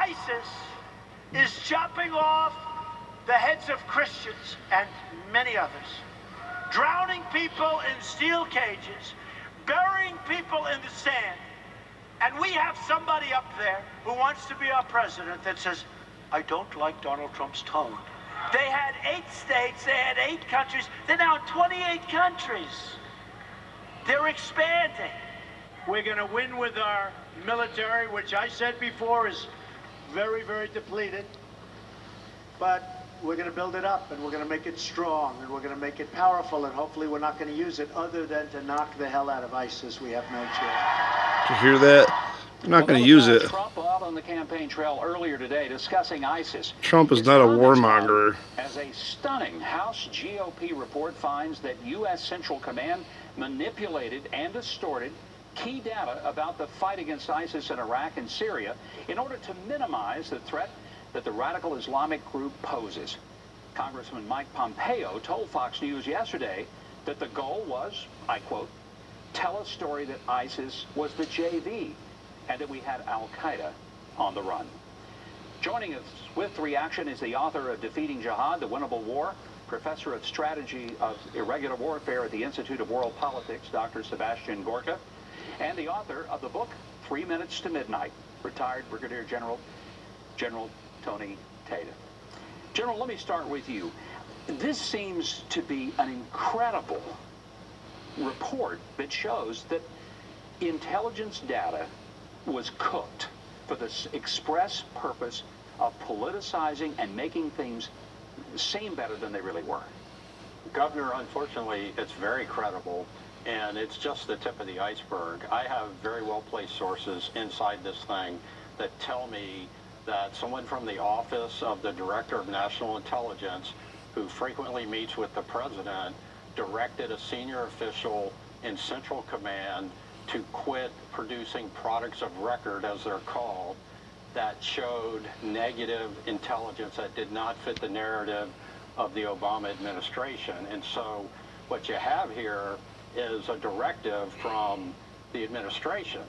ISIS is chopping off the heads of Christians and many others, drowning people in steel cages, burying people in the sand. And we have somebody up there who wants to be our president that says, I don't like Donald Trump's tone. They had 8 states, they had 8 countries, they're now in 28 countries. They're expanding. We're going to win with our military, which I said before is very, very depleted. But we're going to build it up, and we're going to make it strong, and we're going to make it powerful, and hopefully we're not going to use it other than to knock the hell out of ISIS. We have no choice. Did you hear that? They're not going to use it. Trump out on the campaign trail earlier today discussing ISIS. Trump is not a warmonger. As a stunning House GOP report finds that U.S. Central Command manipulated and distorted key data about the fight against ISIS in Iraq and Syria in order to minimize the threat that the radical Islamic group poses. Congressman Mike Pompeo told Fox News yesterday that the goal was, I quote, tell a story that ISIS was the JV and that we had Al-Qaeda on the run. Joining us with reaction is the author of Defeating Jihad, The Winnable War, professor of strategy of irregular warfare at the Institute of World Politics, Dr. Sebastian Gorka, and the author of the book 3 Minutes to Midnight, retired Brigadier General Tony Tata. General, let me start with you. This seems to be an incredible report that shows that intelligence data was cooked for the express purpose of politicizing and making things seem better than they really were. Governor, unfortunately, it's very credible, and it's just the tip of the iceberg. I have very well-placed sources inside this thing that tell me that someone from the Office of the Director of National Intelligence, who frequently meets with the president, directed a senior official in Central Command to quit producing products of record, as they're called, that showed negative intelligence that did not fit the narrative of the Obama administration. And so what you have here is a directive from the administration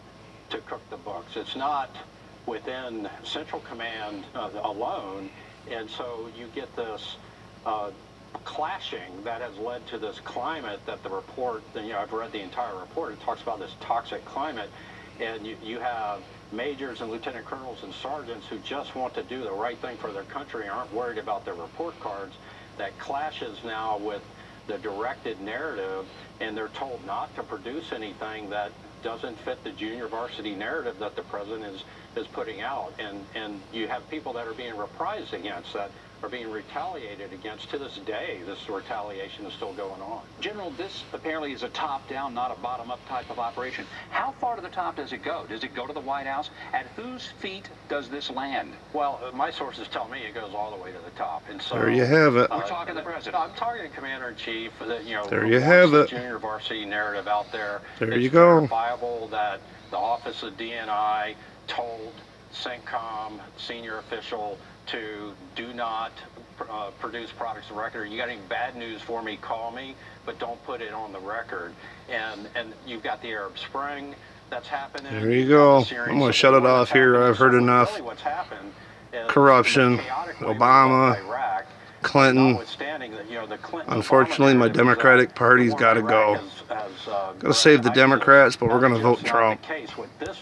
to cook the books. It's not within Central Command alone, and so you get this clashing that has led to this climate that the report, I've read the entire report, it talks about this toxic climate, and you have majors and lieutenant colonels and sergeants who just want to do the right thing for their country and aren't worried about their report cards. That clashes now with the directed narrative, and they're told not to produce anything that doesn't fit the junior varsity narrative that the president is putting out. And you have people that are being reprised against, that are being retaliated against. To this day, this retaliation is still going on. General, this apparently is a top-down, not a bottom-up type of operation. How far to the top does it go? Does it go to the White House? At whose feet does this land? Well, my sources tell me it goes all the way to the top. And so There you have it. We're talking the president. I'm talking Commander-in-Chief. There you have it. Junior varsity narrative out there. There you go. It's verifiable that the Office of DNI told CENTCOM senior official to do not produce products of record. You got any bad news for me, call me, but don't put it on the record. And you've got the Arab Spring that's happening. There you go. I'm going to shut it off here. I've heard enough. Really what's happened is corruption, Obama, Iraq, Clinton. The Clinton Unfortunately, my Democratic Party's got to go. Got to save the Democrats, but we're going to vote Trump. With this